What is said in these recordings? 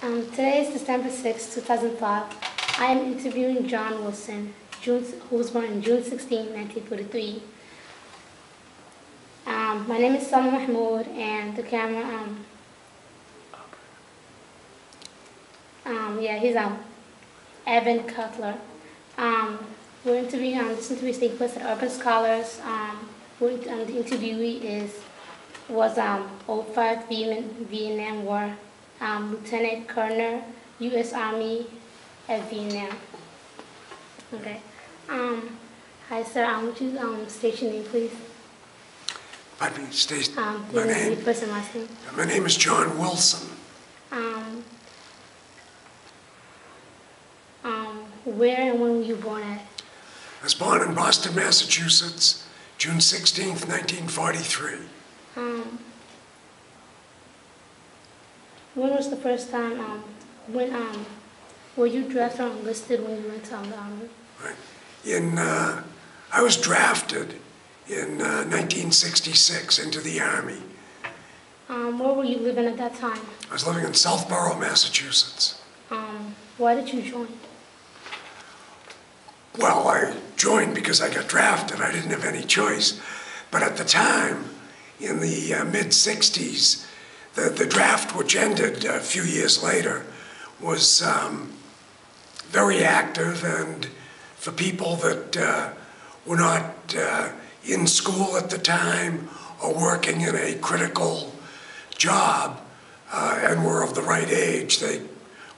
Today is December 6, 2005. I am interviewing John Wilson, who was born on June 16, 1943. My name is Salma Mahmoud, and the camera, he's Evan Cutler. We're interviewing, this interview is taking place at Urban Scholars. The interviewee was 05 Vietnam War. Lieutenant Colonel, U.S. Army at Vietnam. Okay. Hi, sir. Would you state your name, please? Pardon me, state my name. First and last name. My name is John Wilson. Where and when were you born at? I was born in Boston, Massachusetts, June 16th, 1943. When was the first time, were you drafted or enlisted when you went to the Army? Right. I was drafted in 1966 into the Army. Where were you living at that time? I was living in Southborough, Massachusetts. Why did you join? Well, I joined because I got drafted. I didn't have any choice. But at the time, in the mid-60s, the draft, which ended a few years later, was very active, and for people that were not in school at the time or working in a critical job and were of the right age, they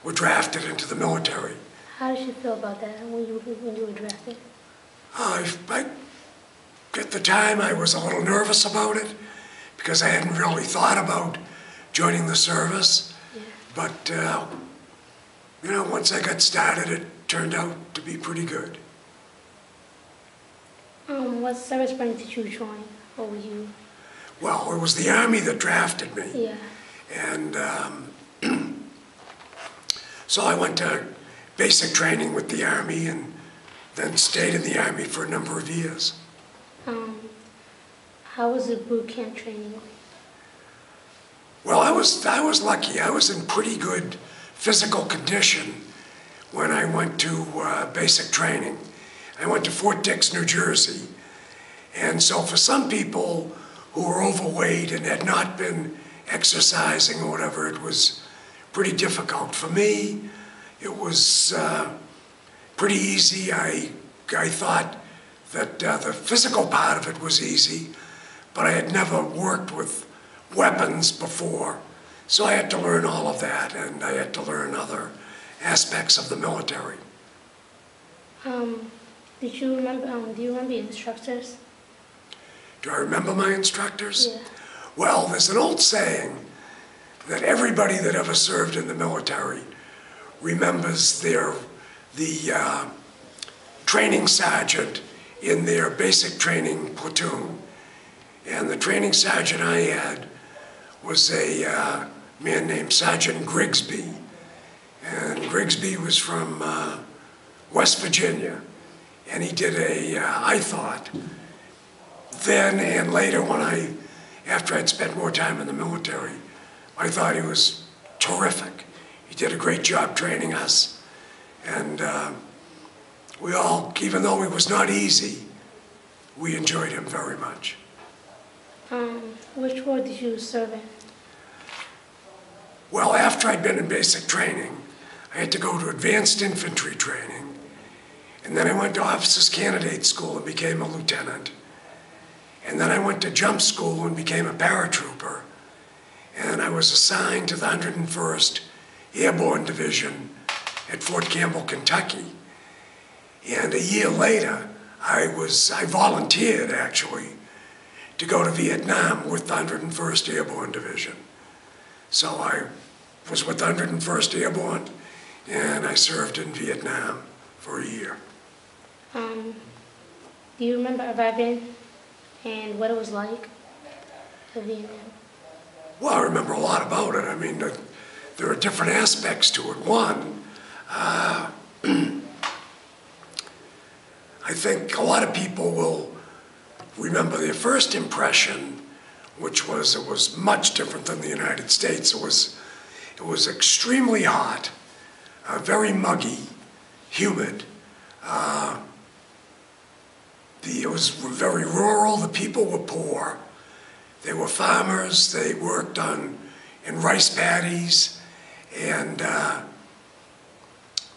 were drafted into the military. How did you feel about that when you were drafted? At the time, I was a little nervous about it because I hadn't really thought about joining the service. Yeah. But, once I got started, it turned out to be pretty good. What service branch did you join? Or were you? Well, it was the Army that drafted me. Yeah. And so I went to basic training with the Army and then stayed in the Army for a number of years. How was the boot camp training? Well, I was lucky. I was in pretty good physical condition when I went to basic training. I went to Fort Dix, New Jersey. And so for some people who were overweight and had not been exercising or whatever, it was pretty difficult. For me, it was pretty easy. I thought that the physical part of it was easy, but I had never worked with weapons before. So I had to learn all of that, and I had to learn other aspects of the military. Do you remember your instructors? Do I remember my instructors? Yeah. Well, there's an old saying that everybody that ever served in the military remembers the training sergeant in their basic training platoon. And the training sergeant I had was a man named Sergeant Grigsby. And Grigsby was from West Virginia. And he did I thought, then and later after I'd spent more time in the military, I thought he was terrific. He did a great job training us. And we all, even though it was not easy, we enjoyed him very much. Which war did you serve in? Well, after I'd been in basic training, I had to go to advanced infantry training. And then I went to officers candidate school and became a lieutenant. And then I went to jump school and became a paratrooper. And I was assigned to the 101st Airborne Division at Fort Campbell, Kentucky. And a year later, I volunteered actually to go to Vietnam with the 101st Airborne Division. So I was with the 101st Airborne, and I served in Vietnam for a year. Do you remember arriving and what it was like in Vietnam? Well, I remember a lot about it. I mean, there are different aspects to it. One, I think a lot of people will remember their first impression, which was it was much different than the United States. It was It was extremely hot, very muggy, humid. It was very rural. The people were poor. They were farmers. They worked in rice paddies. And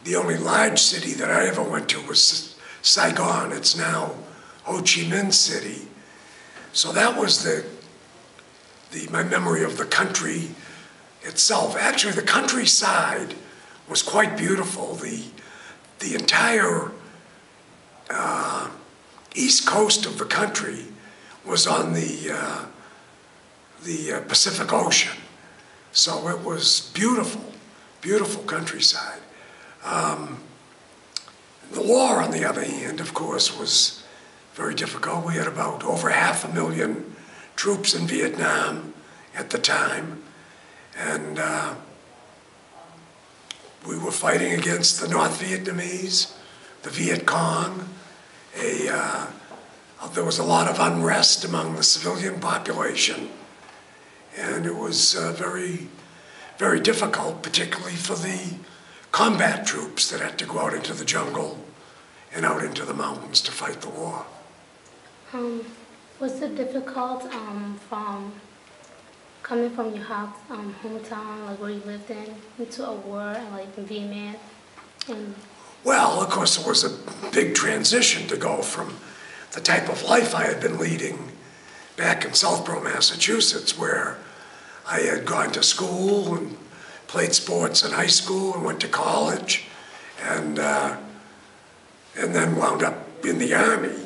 the only large city that I ever went to was Saigon. It's now Ho Chi Minh City. So that was my memory of the country itself. Actually, the countryside was quite beautiful. The entire east coast of the country was on the Pacific Ocean. So it was beautiful, beautiful countryside. The war, on the other hand, of course, was very difficult. We had about over 500,000 troops in Vietnam at the time. And we were fighting against the North Vietnamese, the Viet Cong. There was a lot of unrest among the civilian population. And it was very, very difficult, particularly for the combat troops that had to go out into the jungle and out into the mountains to fight the war. Was it difficult from coming from your hometown, like where you lived into a war, like in Vietnam? Well, of course, it was a big transition to go from the type of life I had been leading back in Southborough, Massachusetts, where I had gone to school and played sports in high school and went to college, and then wound up in the Army.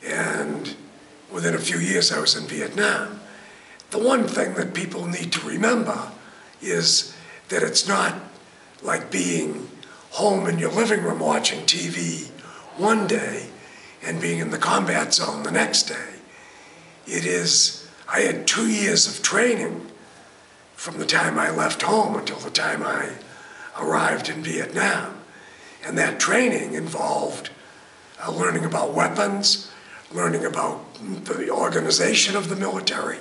And within a few years, I was in Vietnam. The one thing that people need to remember is that it's not like being home in your living room watching TV one day and being in the combat zone the next day. I had 2 years of training from the time I left home until the time I arrived in Vietnam. And that training involved learning about weapons, learning about the organization of the military,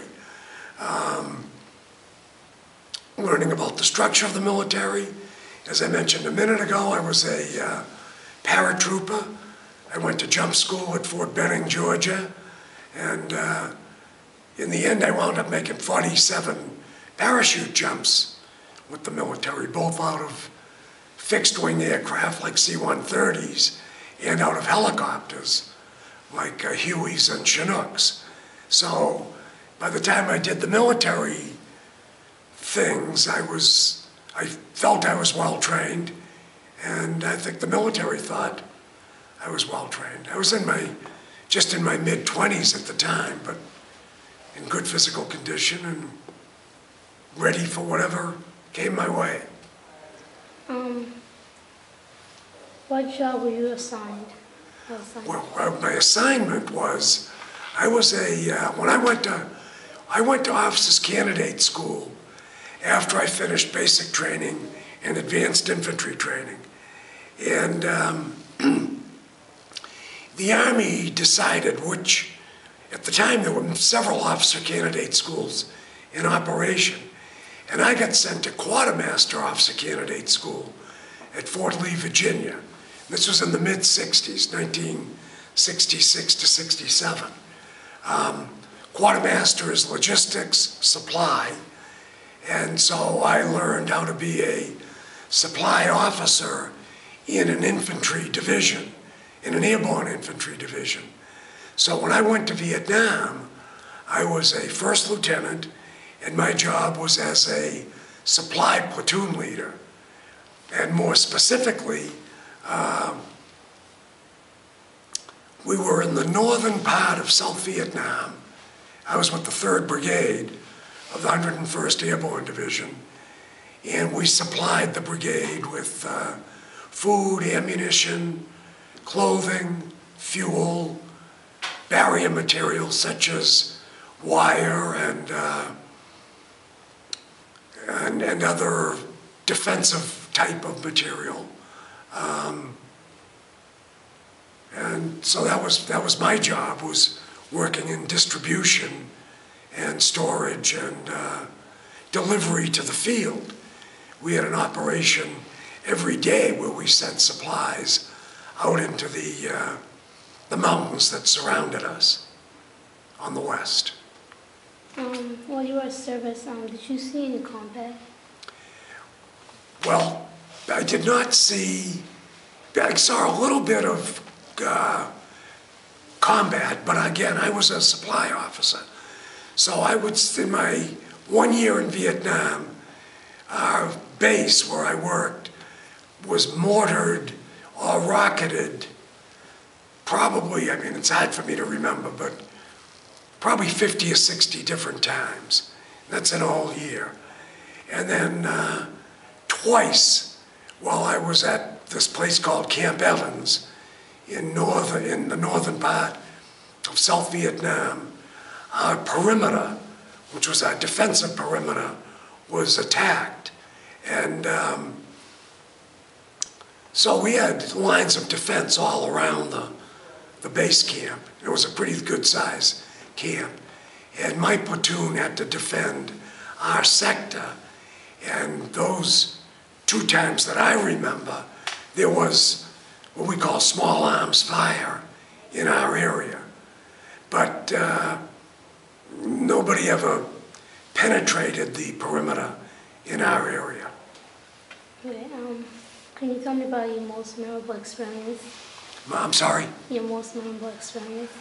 learning about the structure of the military. As I mentioned a minute ago, I was a paratrooper. I went to jump school at Fort Benning, Georgia, and in the end I wound up making 47 parachute jumps with the military, both out of fixed-wing aircraft like C-130s and out of helicopters like Hueys and Chinooks. So by the time I did the military things, I felt I was well-trained, and I think the military thought I was well-trained. I was just in my mid-20s at the time, but in good physical condition and ready for whatever came my way. What job were you assigned? Well, my assignment was, I went to officers candidate school after I finished basic training and advanced infantry training. And the Army decided which, at the time there were several officer candidate schools in operation, and I got sent to quartermaster officer candidate school at Fort Lee, Virginia. This was in the mid-60s, 1966 to 67. Quartermaster is logistics, supply, and so I learned how to be a supply officer in an infantry division, in an airborne infantry division. So when I went to Vietnam, I was a first lieutenant, and my job was as a supply platoon leader. And more specifically, we were in the northern part of South Vietnam. I was with the 3rd Brigade of the 101st Airborne Division, and we supplied the brigade with food, ammunition, clothing, fuel, barrier materials such as wire and other defensive type of material. And so that was my job, was working in distribution and storage and delivery to the field. we had an operation every day where we sent supplies out into the mountains that surrounded us on the west. While you were at service, did you see any combat? Well, I did not see, I saw a little bit of combat, but again, I was a supply officer. So I would, in my 1 year in Vietnam, our base where I worked was mortared or rocketed probably, I mean, it's hard for me to remember, but probably 50 or 60 different times. That's an all year. And then twice while I was at this place called Camp Evans in the northern part of South Vietnam, our perimeter, which was our defensive perimeter, was attacked. And so we had lines of defense all around the base camp. It was a pretty good size camp. And my platoon had to defend our sector. And those 2 times that I remember, there was what we call small arms fire in our area. But nobody ever penetrated the perimeter in our area. Okay, can you tell me about your most memorable experience? I'm sorry? Your most memorable experience?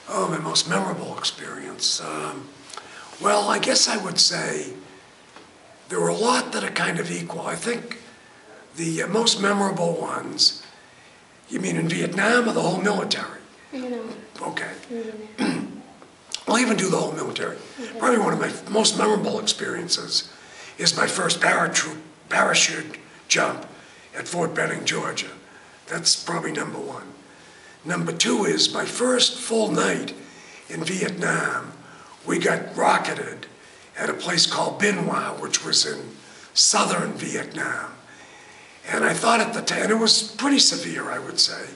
Oh, my most memorable experience. Well, I guess I would say there were a lot that are kind of equal. I think the most memorable ones, you mean in Vietnam or the whole military? No. Okay. No. I'll even do the whole military. Okay. Probably one of my most memorable experiences is my first parachute jump at Fort Benning, Georgia. That's probably number 1. Number 2 is my first full night in Vietnam. We got rocketed at a place called Bin Hoa, which was in southern Vietnam. And I thought at the time, and it was pretty severe, I would say.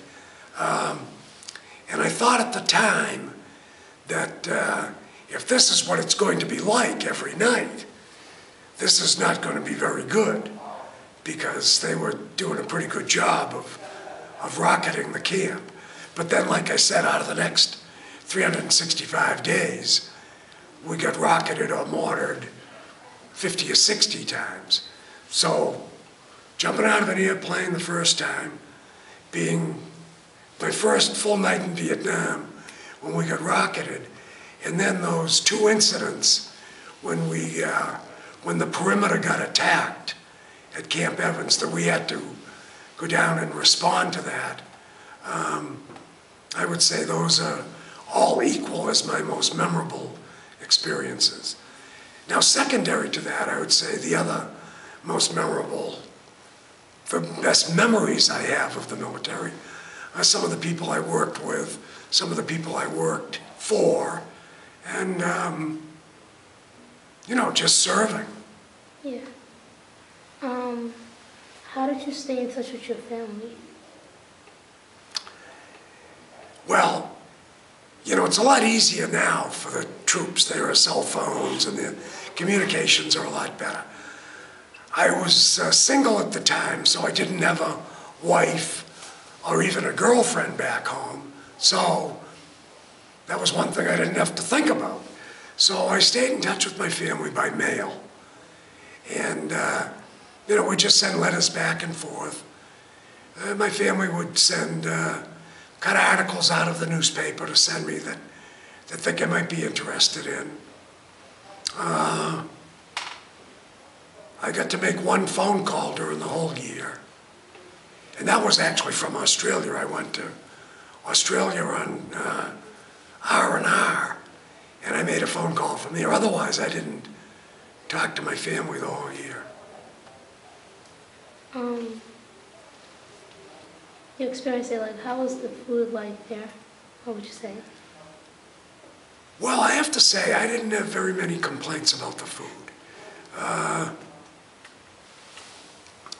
And I thought at the time that if this is what it's going to be like every night, this is not going to be very good, because they were doing a pretty good job of rocketing the camp. But then, like I said, out of the next 365 days, we got rocketed or mortared 50 or 60 times. So jumping out of an airplane the first time, being my first full night in Vietnam when we got rocketed, and then those 2 incidents when the perimeter got attacked at Camp Evans, that we had to go down and respond to that. I would say those are all equal as my most memorable experiences. Now, secondary to that, I would say the other most memorable, the best memories I have of the military are some of the people I worked with, some of the people I worked for, and, you know, just serving. Yeah. How did you stay in touch with your family? Well, you know, it's a lot easier now for the troops. There are cell phones and the communications are a lot better. I was single at the time, so I didn't have a wife or even a girlfriend back home. So that was one thing I didn't have to think about. So I stayed in touch with my family by mail. And, you know, we'd just send letters back and forth. My family would send cut articles out of the newspaper to send me that think I might be interested in. I got to make 1 phone call during the whole year. And that was actually from Australia. I went to Australia on R&R, and I made a phone call from there. Otherwise, I didn't talk to my family the whole year. Your experience there, like, how was the food like there? What would you say? Well, I have to say, I didn't have very many complaints about the food.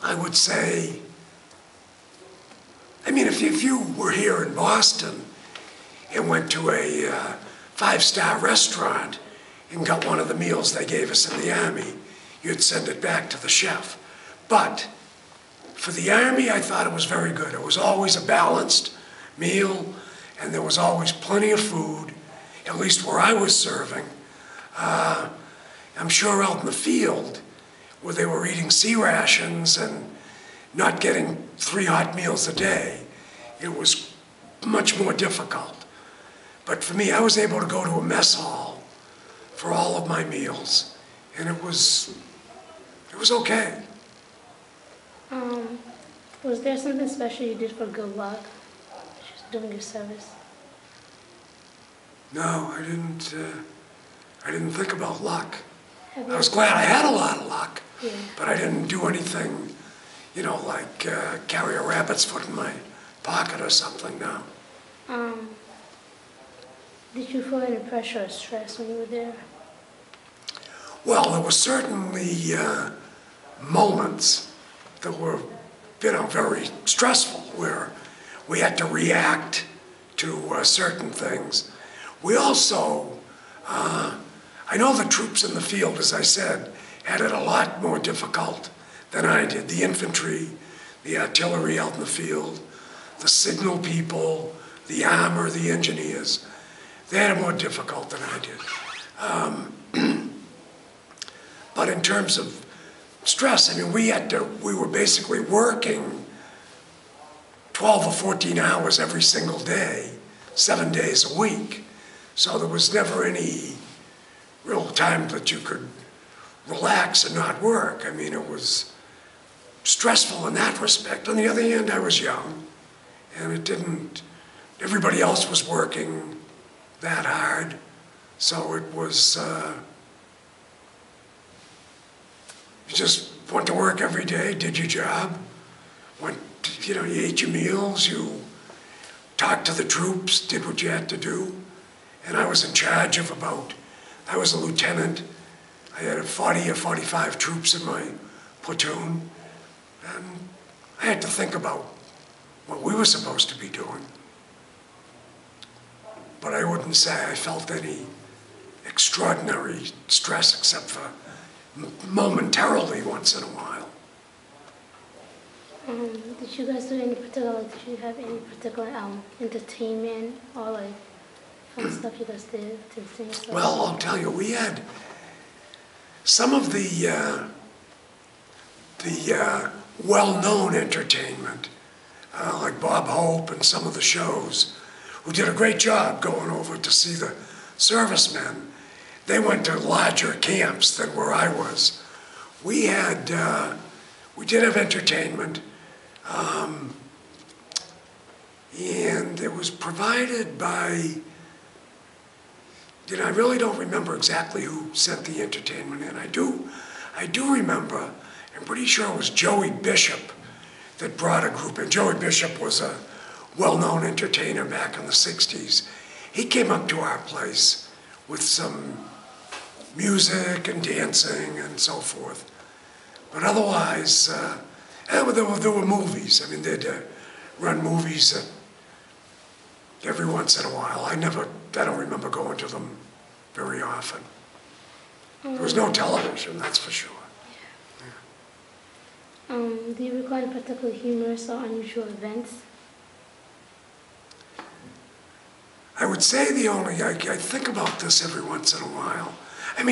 I would say, I mean, if you were here in Boston and went to a 5-star restaurant and got one of the meals they gave us in the Army, you'd send it back to the chef. But for the Army, I thought it was very good. It was always a balanced meal, and there was always plenty of food, at least where I was serving. I'm sure out in the field, where they were eating C rations and not getting 3 hot meals a day, it was much more difficult. But for me, I was able to go to a mess hall for all of my meals, and it was okay. Was there something special you did for good luck just during your service? No, I didn't think about luck. Have I you was glad I had a lot of luck, Yeah. but I didn't do anything, like carry a rabbit's foot in my pocket or something, no. Did you feel any pressure or stress when you were there? Well, there were certainly moments that were, very stressful, where we had to react to certain things. We also, I know the troops in the field, as I said, had it a lot more difficult than I did. The infantry, the artillery out in the field, the signal people, the armor, the engineers, they had it more difficult than I did. But in terms of stress, we were basically working 12 or 14 hours every single day, 7 days a week. So there was never any real time that you could relax and not work. It was stressful in that respect. On the other hand, I was young, and everybody else was working that hard. So it was, you just went to work every day, did your job, you ate your meals, you talked to the troops, did what you had to do. And I was in charge of I was a lieutenant. I had 40 or 45 troops in my platoon. And I had to think about what we were supposed to be doing. But I wouldn't say I felt any extraordinary stress except for momentarily once in a while. Did you guys do any particular, did you have any particular entertainment or fun stuff you guys did to entertain yourself? Well, I'll tell you, we had some of the well-known entertainment, like Bob Hope and some of the shows, who did a great job going over to see the servicemen. They went to larger camps than where I was. We did have entertainment, and it was provided by, I really don't remember exactly who sent the entertainment in. I do remember, I'm pretty sure it was Joey Bishop that brought a group in. Joey Bishop was a well-known entertainer back in the 60s. He came up to our place with some music and dancing and so forth. But otherwise, there were movies. They'd run movies every once in a while. I don't remember going to them very often. There was no television, that's for sure. Yeah. Do you recall any particular humorous or unusual events? I would say I think about this every once in a while.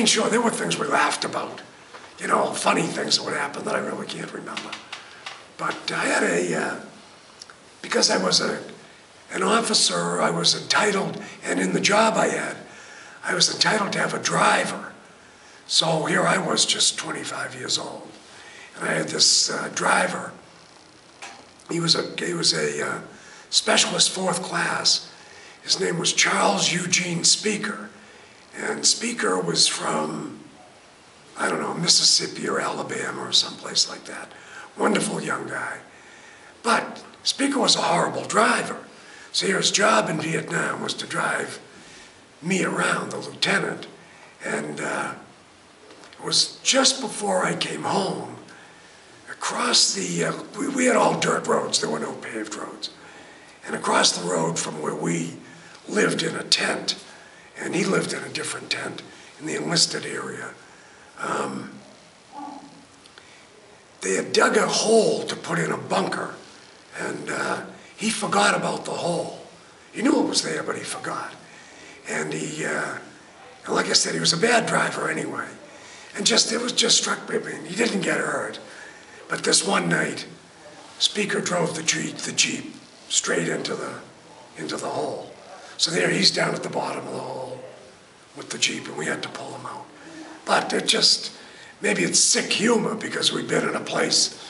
Sure, there were things we laughed about, funny things that would happen that I really can't remember. But I had because I was an officer, I was entitled, and in the job I was entitled to have a driver. So here I was, just 25 years old, and I had this driver. He was a specialist 4th class. His name was Charles Eugene Speaker, and Speaker was from, I don't know, Mississippi or Alabama or someplace like that. Wonderful young guy. But Speaker was a horrible driver. So his job in Vietnam was to drive me around, the lieutenant. And it was just before I came home, across we had all dirt roads, there were no paved roads. And across the road from where we lived in a tent, and he lived in a different tent in the enlisted area, they had dug a hole to put in a bunker, and he forgot about the hole. He knew it was there, but he forgot. And and like I said, he was a bad driver anyway. And it was just struck me. I mean, he didn't get hurt. But this one night, Speaker drove the Jeep straight into the hole. So there he's down at the bottom of the hole with the Jeep, and we had to pull him out. But maybe it's sick humor because we'd been in a place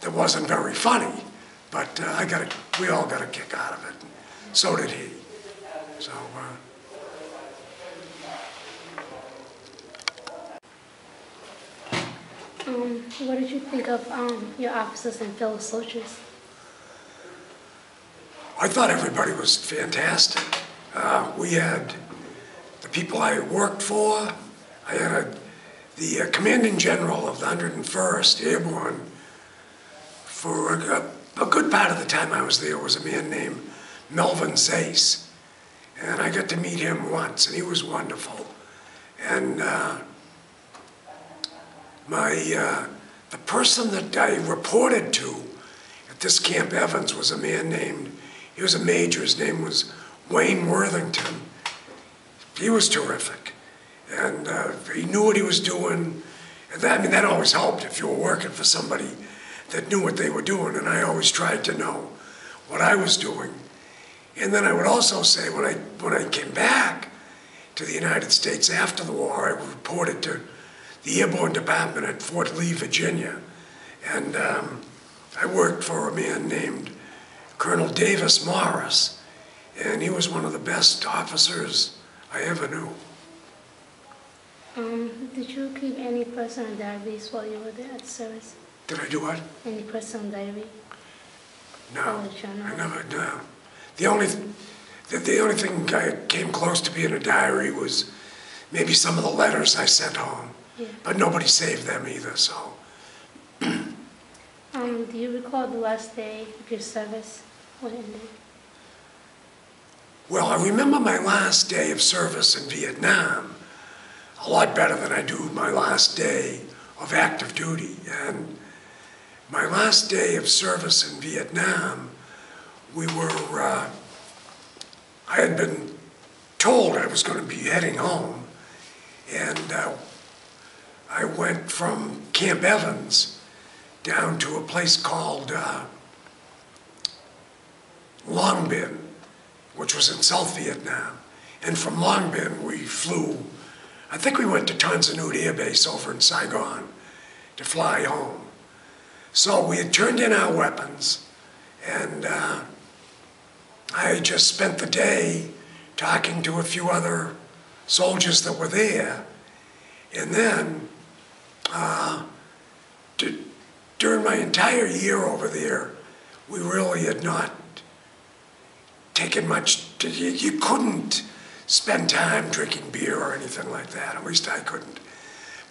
that wasn't very funny. But we all got a kick out of it. So did he. So. What did you think of your officers and fellow soldiers? I thought everybody was fantastic. We had the people I worked for. I had the commanding general of the 101st Airborne. For a good part of the time I was there was a man named Melvin Zace. And I got to meet him once, and he was wonderful. And the person that I reported to at this Camp Evans was a man he was a major, his name was Wayne Worthington. He was terrific. And he knew what he was doing. And that always helped if you were working for somebody that knew what they were doing, and I always tried to know what I was doing. And then I would also say when I came back to the United States after the war, I reported to the Airborne Department at Fort Lee, Virginia. And I worked for a man named Colonel Davis Morris, and he was one of the best officers I ever knew. Did you keep any personal diaries while you were there at service? Did I do what? Any personal diary? No, I never, no. The only thing I came close to being a diary was maybe some of the letters I sent home. Yeah. But nobody saved them either, so. Do you recall the last day of your service? What ended? Well, I remember my last day of service in Vietnam a lot better than I do my last day of active duty. And my last day of service in Vietnam, I had been told I was going to be heading home, and I went from Camp Evans down to a place called Long Binh, which was in South Vietnam. And from Long Binh, we flew, I think we went to Tan Son Nhut Air Base over in Saigon to fly home. So we had turned in our weapons, and I just spent the day talking to a few other soldiers that were there. And then, during my entire year over there, we really had not taken much, you couldn't spend time drinking beer or anything like that, at least I couldn't.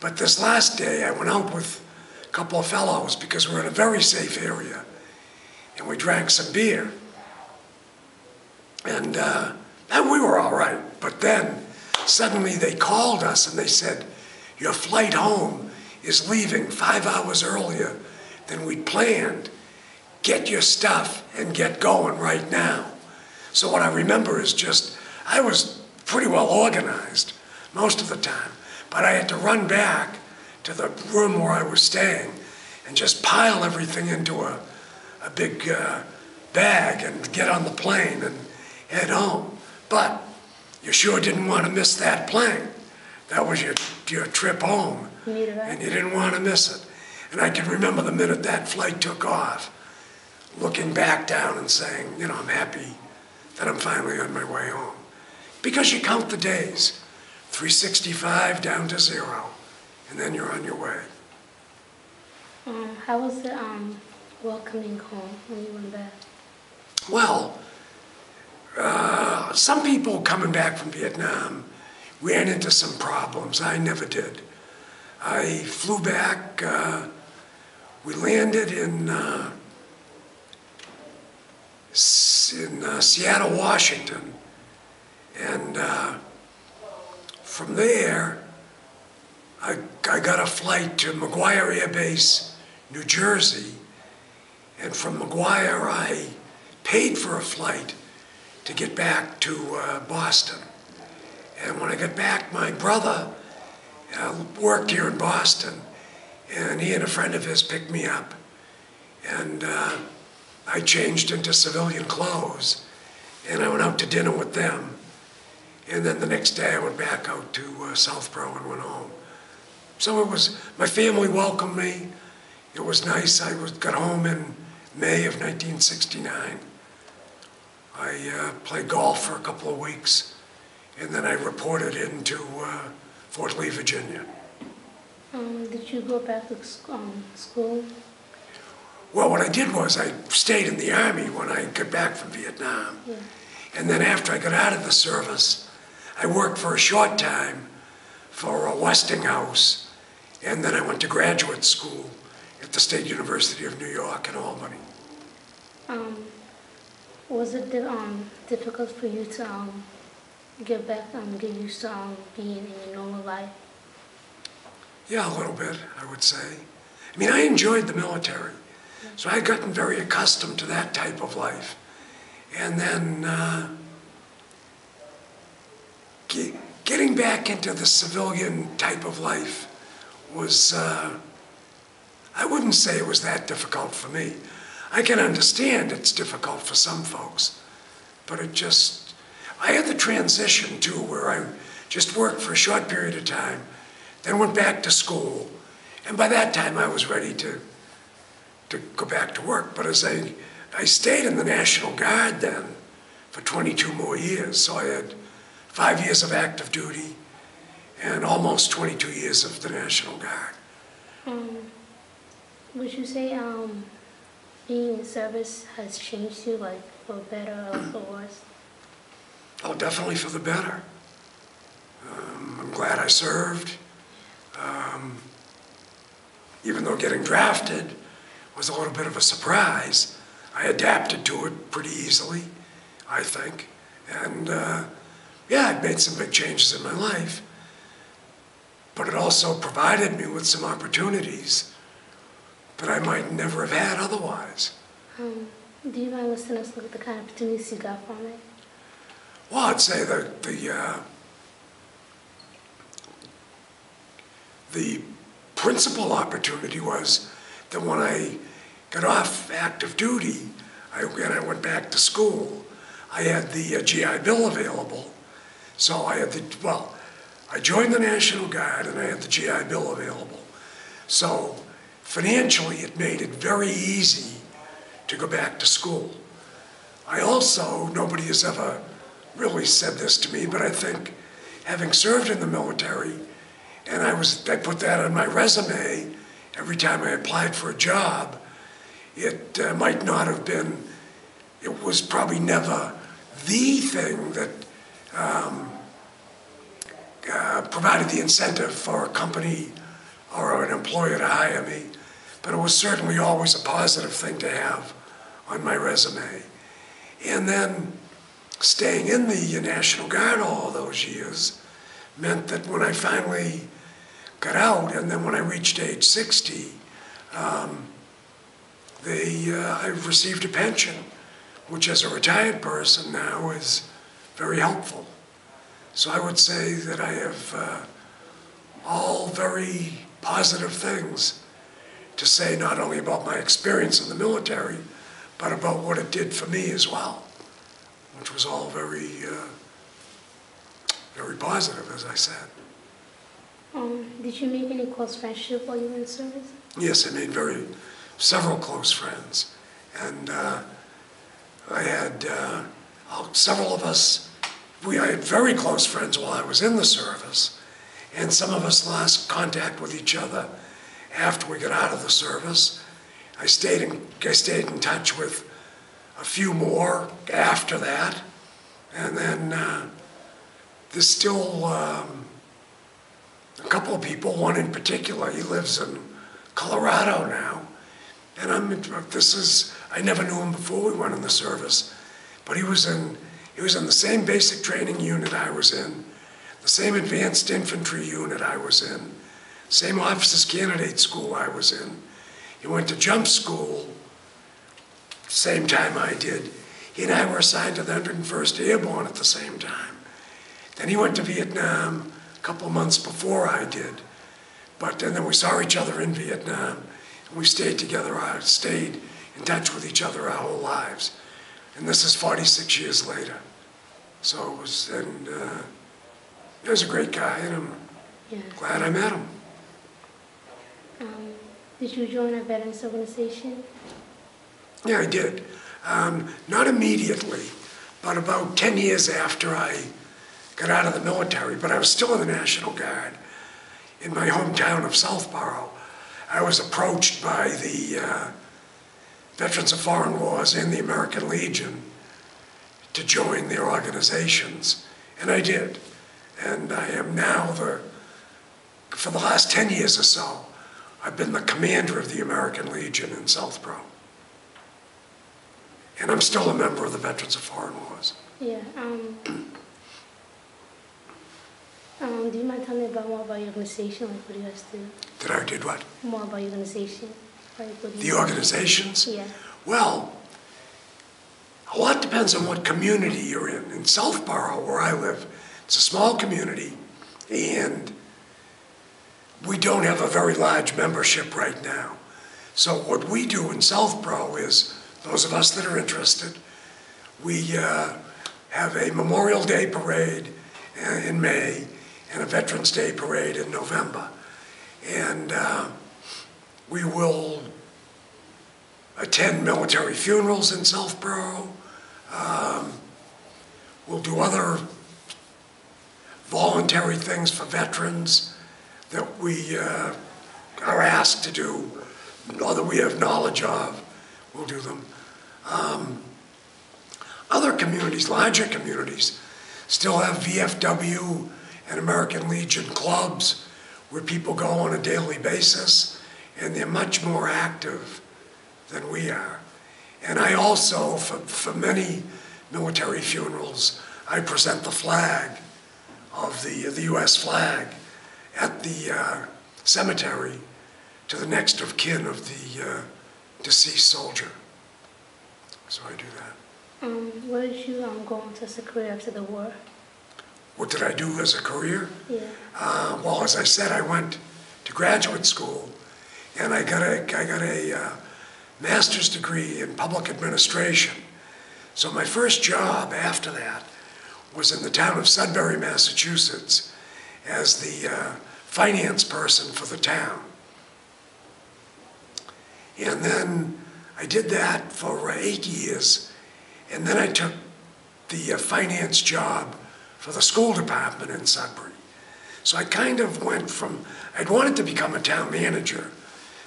But this last day, I went out with a couple of fellows because we're in a very safe area, and we drank some beer. And we were all right, but then suddenly they called us and they said, your flight home is leaving 5 hours earlier than we'd planned. Get your stuff and get going right now. So what I remember is just, I was pretty well organized most of the time, but I had to run back to the room where I was staying and just pile everything into a big bag and get on the plane and head home. But you sure didn't want to miss that plane. That was your trip home, and you didn't want to miss it. And I can remember the minute that flight took off, looking back down and saying, you know, I'm happy that I'm finally on my way home. Because you count the days, 365 down to 0, and then you're on your way. How was the welcoming home when you went back? Well, some people coming back from Vietnam ran into some problems. I never did. I flew back, we landed in Seattle, Washington, and from there, I got a flight to McGuire Air Base, New Jersey, and from McGuire I paid for a flight to get back to Boston. And when I got back, my brother worked here in Boston, and he and a friend of his picked me up. And I changed into civilian clothes, and I went out to dinner with them. And then the next day I went back out to Southborough and went home. So it was, my family welcomed me. It was nice. I got home in May of 1969. I played golf for a couple of weeks, and then I reported into Fort Lee, Virginia. Did you go back to school? Well, what I did was I stayed in the Army when I got back from Vietnam. Yeah. And then after I got out of the service, I worked for a short time for a Westinghouse, and then I went to graduate school at the State University of New York in Albany. Was it difficult for you to get back and get used to being in your normal life? Yeah, a little bit, I would say. I mean, I enjoyed the military, so I had gotten very accustomed to that type of life. And then getting back into the civilian type of life was, I wouldn't say it was that difficult for me. I can understand it's difficult for some folks, but I had the transition too, where I just worked for a short period of time, then went back to school, and by that time I was ready to go back to work. But as I stayed in the National Guard then for 22 more years, so I had 5 years of active duty and almost 22 years of the National Guard. Would you say being in service has changed you, like for better or for worse? Oh, definitely for the better. I'm glad I served. Even though getting drafted was a little bit of a surprise, I adapted to it pretty easily, I think. And yeah, it made some big changes in my life. But it also provided me with some opportunities that I might never have had otherwise. Do you mind listing us the kind of opportunities you got from it? Well, I'd say the principal opportunity was that when I got off active duty, I went back to school, I had the GI Bill available. So I joined the National Guard and I had the GI Bill available. So financially, it made it very easy to go back to school. I also, nobody has ever really said this to me, but I think having served in the military, and I put that on my resume every time I applied for a job, it might not have been, it was probably never the thing that provided the incentive for a company or an employer to hire me, but it was certainly always a positive thing to have on my resume. And then staying in the National Guard all those years meant that when I finally got out, and then when I reached age 60, I received a pension, which as a retired person now is very helpful. So I would say that I have all very positive things to say, not only about my experience in the military, but about what it did for me as well, which was all very, very positive, as I said. Did you make any close friendship while you were in service? Yes, I made several close friends. And I had several of us, I had very close friends while I was in the service, and some of us lost contact with each other after we got out of the service. I stayed in touch with a few more after that, and then there's still a couple of people, one in particular, he lives in Colorado now, and I never knew him before we went in the service, but he was in the same basic training unit I was in, the same advanced infantry unit I was in, same officers candidate school I was in. He went to jump school same time I did. He and I were assigned to the 101st Airborne at the same time. Then he went to Vietnam a couple months before I did. But then we saw each other in Vietnam, and we stayed together, stayed in touch with each other our whole lives. And this is 46 years later. So it was, and he was a great guy, and I'm glad I met him. Did you join a veterans organization? Yeah, I did. Not immediately, but about 10 years after I got out of the military, but I was still in the National Guard. In my hometown of Southborough, I was approached by the Veterans of Foreign Wars and the American Legion to join their organizations, and I did. And I am now for the last 10 years or so, I've been the commander of the American Legion in Southborough. And I'm still a member of the Veterans of Foreign Wars. Yeah. Do you mind telling me more about your organization? Like, what do you guys do? That I did what? More about your organization. Like, what do you The do? organizations? Yeah. Well, a lot depends on what community you're in. In Southborough, where I live, it's a small community, and we don't have a very large membership right now. So what we do in Southborough is, those of us that are interested, we have a Memorial Day parade in May and a Veterans Day parade in November. And we will attend military funerals in Southborough. We'll do other voluntary things for veterans that we are asked to do, or that we have knowledge of. We'll do them. Other communities, larger communities, still have VFW and American Legion clubs where people go on a daily basis, and they're much more active than we are. And I also, for many military funerals, I present the flag of the U.S. flag at the cemetery to the next of kin of the deceased soldier. So I do that. Where did you go into as a career after the war? What did I do as a career? Yeah. Well, as I said, I went to graduate school, and I got a master's degree in public administration. So my first job after that was in the town of Sudbury, Massachusetts, as the finance person for the town. And then I did that for 8 years, and then I took the finance job for the school department in Sudbury. So I kind of went from, I'd wanted to become a town manager,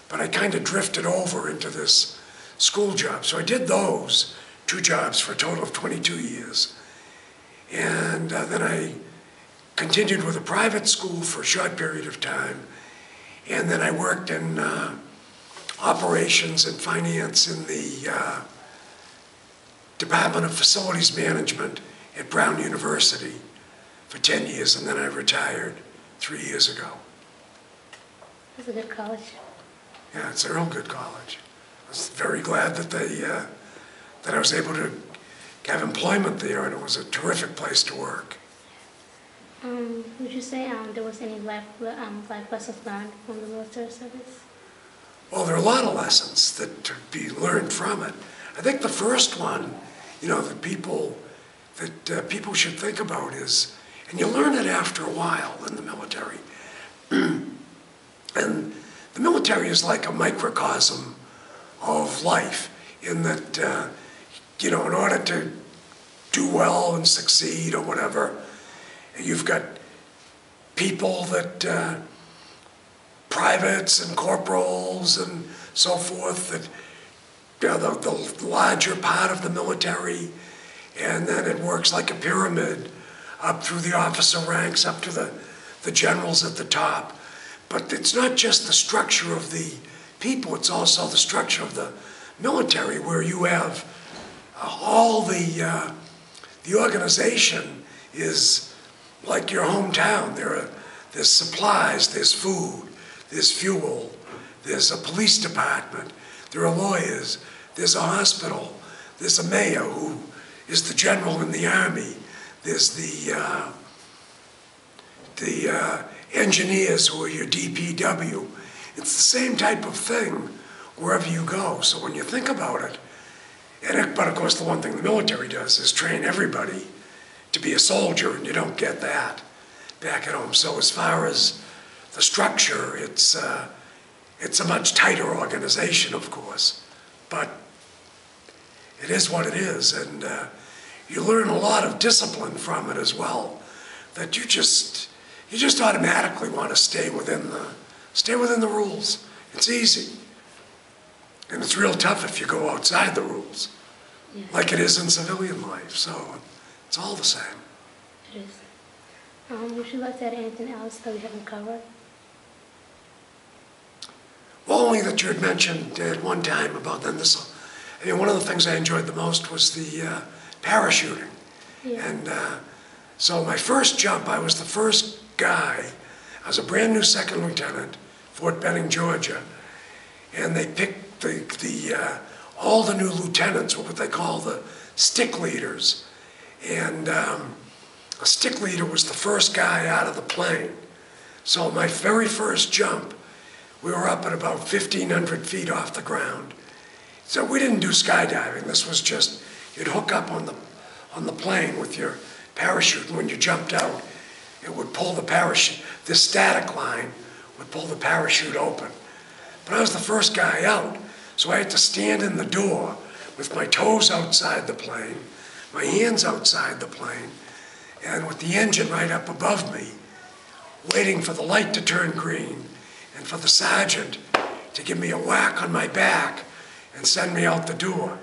but I kind of drifted over into this school job. So I did those 2 jobs for a total of 22 years. And then I continued with a private school for a short period of time. And then I worked in operations and finance in the Department of Facilities Management at Brown University for 10 years, and then I retired 3 years ago. That's a good college. Yeah, it's a real good college. I was very glad that that I was able to have employment there, and it was a terrific place to work. Would you say there was any life lessons learned from the military service? Well, there are a lot of lessons that to be learned from it. I think the first one, that people should think about is, and you learn it after a while in the military. And the military is like a microcosm of life in that, in order to do well and succeed or whatever, you've got people that, privates and corporals and so forth, that the larger part of the military, and then it works like a pyramid up through the officer ranks, up to the generals at the top. But it's not just the structure of the people, it's also the structure of the military, where you have all the organization is like your hometown. There's supplies, there's food, there's fuel, there's a police department, there are lawyers, there's a hospital, there's a mayor who is the general in the army, there's the engineers who are your DPW. It's the same type of thing wherever you go. So when you think about it, but of course the one thing the military does is train everybody to be a soldier, and you don't get that back at home. So as far as the structure, it's a much tighter organization, of course, but it is what it is, and you learn a lot of discipline from it as well, that you just automatically want to stay within the rules. It's easy. And it's real tough if you go outside the rules, Yeah. like it is in civilian life. So it's all the same. It is. Would you like to add anything else that we haven't covered? Well, only that you had mentioned at one time about then this. I mean, one of the things I enjoyed the most was the parachuting. Yeah. And so my first jump, I was the first guy. I was a brand new second lieutenant, Fort Benning, Georgia, and they picked all the new lieutenants, what they call the stick leaders. And a stick leader was the first guy out of the plane. So my very first jump, we were up at about 1,500 feet off the ground. So we didn't do skydiving. This was just, you'd hook up on the plane with your parachute, and when you jumped out, it would pull the parachute, this static line would pull the parachute open. But I was the first guy out, so I had to stand in the door with my toes outside the plane, my hands outside the plane, and with the engine right up above me, waiting for the light to turn green and for the sergeant to give me a whack on my back and send me out the door.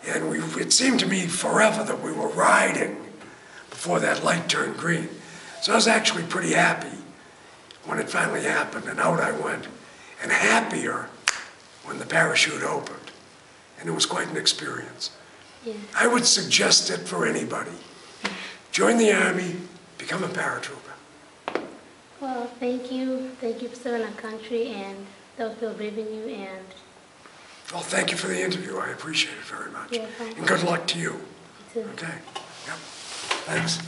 And it seemed to me forever that we were riding before that light turned green. So I was actually pretty happy when it finally happened, and out I went, and happier when the parachute opened. And it was quite an experience. Yeah. I would suggest it for anybody. Join the Army, become a paratrooper. Well, thank you. Thank you for serving our country, and those who believe in you, and Well, thank you for the interview. I appreciate it very much. Yeah, thank And good luck to you. you too. Okay. Yep. Thanks.